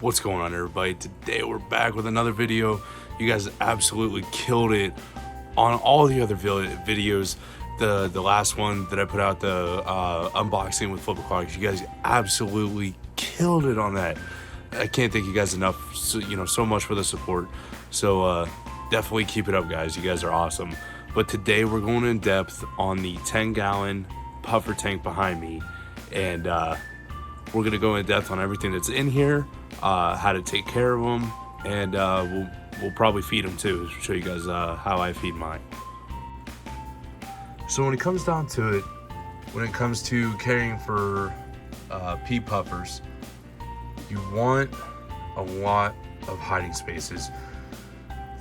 What's going on, everybody? Today we're back with another video. You guys absolutely killed it on all the other videos. The last one that I put out, the unboxing with flip clocks, you guys absolutely killed it on that. I can't thank you guys enough, so much for the support. So definitely keep it up, guys. You guys are awesome. But today we're going in depth on the 10-gallon puffer tank behind me, and we're gonna go in depth on everything that's in here, how to take care of them, and we'll probably feed them too. Show you guys how I feed mine. So when it comes down to it, when it comes to caring for Pea Puffers, you want a lot of hiding spaces.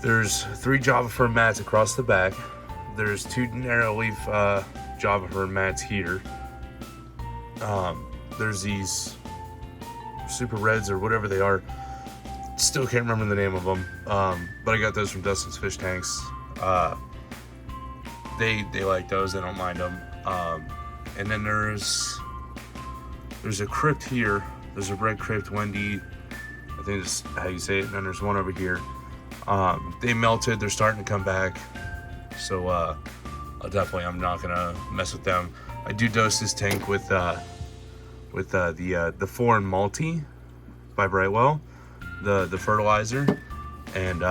There's 3 Java fir mats across the back. There's 2 narrow leaf Java fir mats here. There's these super reds or whatever they are. Still can't remember the name of them, but I got those from Dustin's Fish Tanks. They like those. They don't mind them. And then there's a crypt here. There's a red crypt Wendy, I think that's how you say it. And then there's one over here. They melted. They're starting to come back. So I'm not gonna mess with them. I do dose this tank with the foreign multi by Brightwell, the fertilizer, and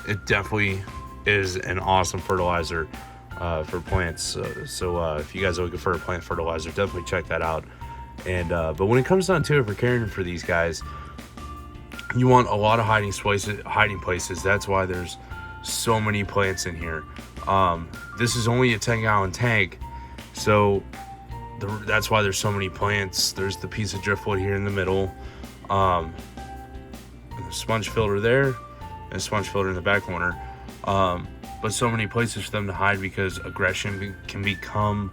it definitely is an awesome fertilizer for plants. So if you guys are looking for a plant fertilizer, definitely check that out. And but when it comes down to it, for caring for these guys, you want a lot of hiding places. That's why there's so many plants in here. This is only a 10-gallon tank, so that's why there's so many plants. There's the piece of driftwood here in the middle, a sponge filter there, and a sponge filter in the back corner. But so many places for them to hide, because aggression can become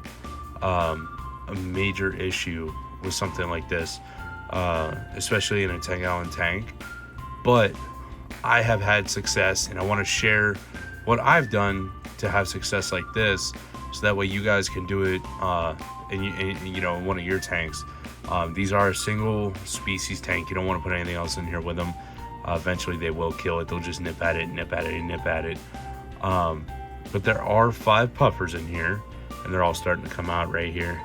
a major issue with something like this, especially in a 10-gallon tank. But I have had success, and I want to share what I've done to have success like this, so that way you guys can do it in one of your tanks. These are a single species tank. You don't want to put anything else in here with them. Eventually they will kill it. They'll just nip at it. But there are 5 puffers in here, and they're all starting to come out right here.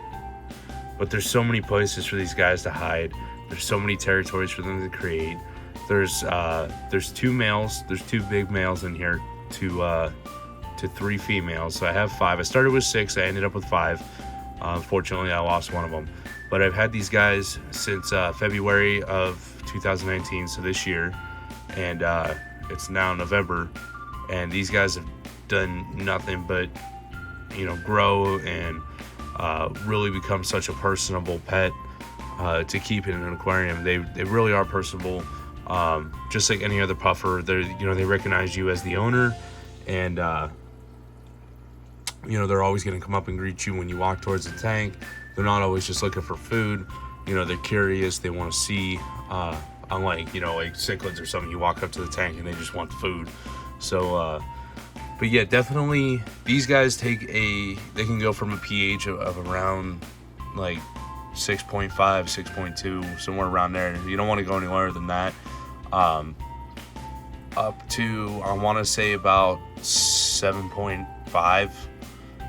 But there's so many places for these guys to hide. There's so many territories for them to create. There's 2 males. There's 2 big males in here to 3 females. So I have 5. I started with 6. I ended up with 5. Unfortunately, I lost one of them. But I've had these guys since February of 2019, so this year, and it's now November, and these guys have done nothing but grow and really become such a personable pet to keep in an aquarium. They really are personable, just like any other puffer. They recognize you as the owner, and they're always going to come up and greet you when you walk towards the tank. They're not always just looking for food. They're curious. They want to see, unlike like cichlids or something, you walk up to the tank and they just want food. So but yeah, definitely these guys they can go from a pH of around like 6.5, 6.2, somewhere around there. You don't want to go any lower than that. Up to, I want to say, about 7.5,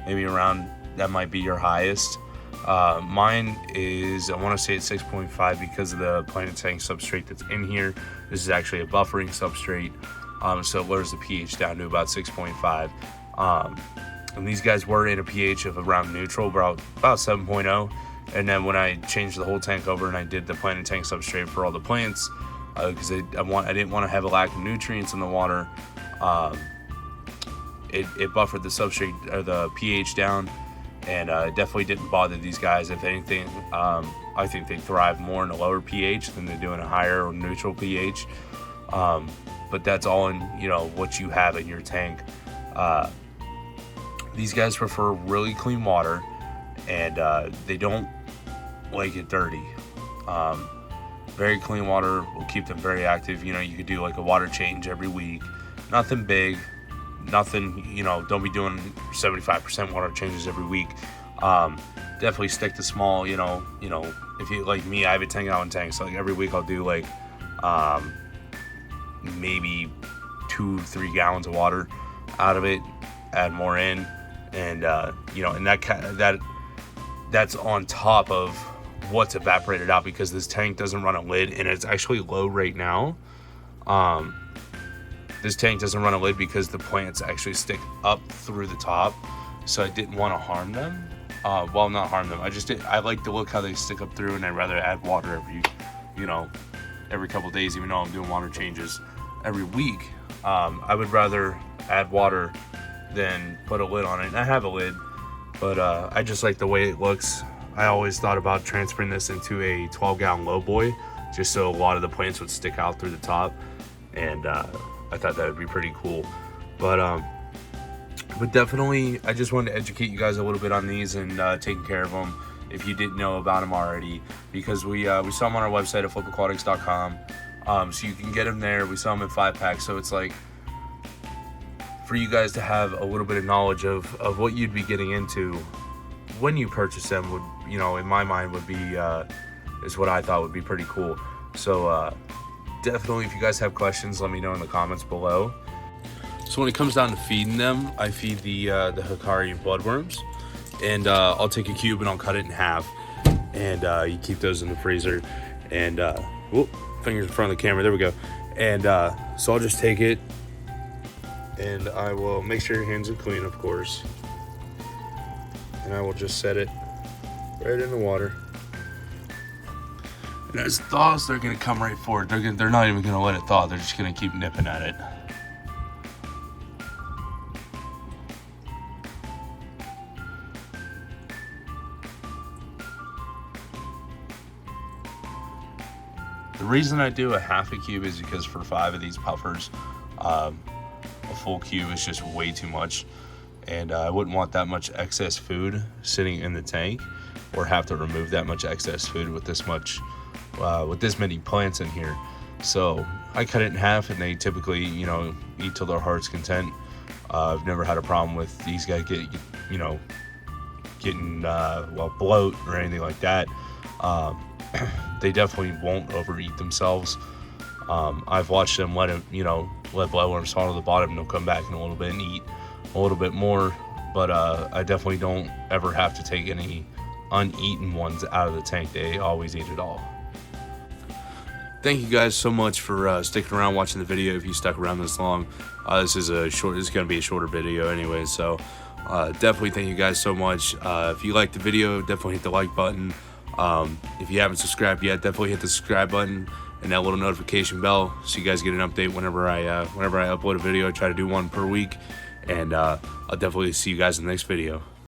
maybe around, that might be your highest. Mine is, I want to say it's 6.5 because of the planted tank substrate that's in here. This is actually a buffering substrate, so it lowers the pH down to about 6.5. And these guys were in a pH of around neutral, about 7.0. And then when I changed the whole tank over and I did the planted tank substrate for all the plants, because I didn't want to have a lack of nutrients in the water, it buffered the substrate or the pH down, and it definitely didn't bother these guys. If anything, I think they thrive more in a lower pH than they do in a higher or neutral pH. But that's all in what you have in your tank. These guys prefer really clean water, and they don't like it dirty. Very clean water will keep them very active. You could do like a water change every week. Nothing big, nothing, don't be doing 75% water changes every week. Definitely stick to small, if you like me, I have a 10-gallon tank, so like every week I'll do like maybe 2-3 gallons of water out of it, add more in, and and that's on top of what's evaporated out, because this tank doesn't run a lid, and it's actually low right now. This tank doesn't run a lid because the plants actually stick up through the top, so I didn't want to harm them. Well, not harm them. I like to look how they stick up through, and I'd rather add water every couple days, even though I'm doing water changes every week. I would rather add water than put a lid on it. And I have a lid, but I just like the way it looks. I always thought about transferring this into a 12-gallon low boy, just so a lot of the plants would stick out through the top, and I thought that would be pretty cool. But definitely, I just wanted to educate you guys a little bit on these and taking care of them if you didn't know about them already, because we sell them on our website at flipaquatics.com. So you can get them there. We sell them in 5-packs, so it's like for you guys to have a little bit of knowledge of what you'd be getting into when you purchase them would, in my mind, would be is what I thought would be pretty cool. So definitely, if you guys have questions, let me know in the comments below. So when it comes down to feeding them, I feed the Hikari bloodworms, and I'll take a cube and I'll cut it in half, and you keep those in the freezer. And whoop, fingers in front of the camera, there we go. And so I'll just take it, and I will make sure your hands are clean, of course, and I will just set it right in the water. And as it thaws, they're gonna come right for it. They're not even gonna let it thaw. They're just gonna keep nipping at it. The reason I do a half a cube is because for 5 of these puffers, a full cube is just way too much, and I wouldn't want that much excess food sitting in the tank, or have to remove that much excess food with this many plants in here. So I cut it in half, and they typically, eat till their heart's content. I've never had a problem with these guys getting bloat or anything like that. They definitely won't overeat themselves. I've watched them let bloodworms fall to the bottom, and they'll come back in a little bit and eat a little bit more. But I definitely don't ever have to take any uneaten ones out of the tank. They always eat it all. Thank you guys so much for sticking around watching the video. If you stuck around this long, this is going to be a shorter video anyway. So definitely thank you guys so much. If you liked the video, definitely hit the like button. If you haven't subscribed yet, definitely hit the subscribe button and that little notification bell, so you guys get an update whenever I upload a video. I try to do one per week, and I'll definitely see you guys in the next video.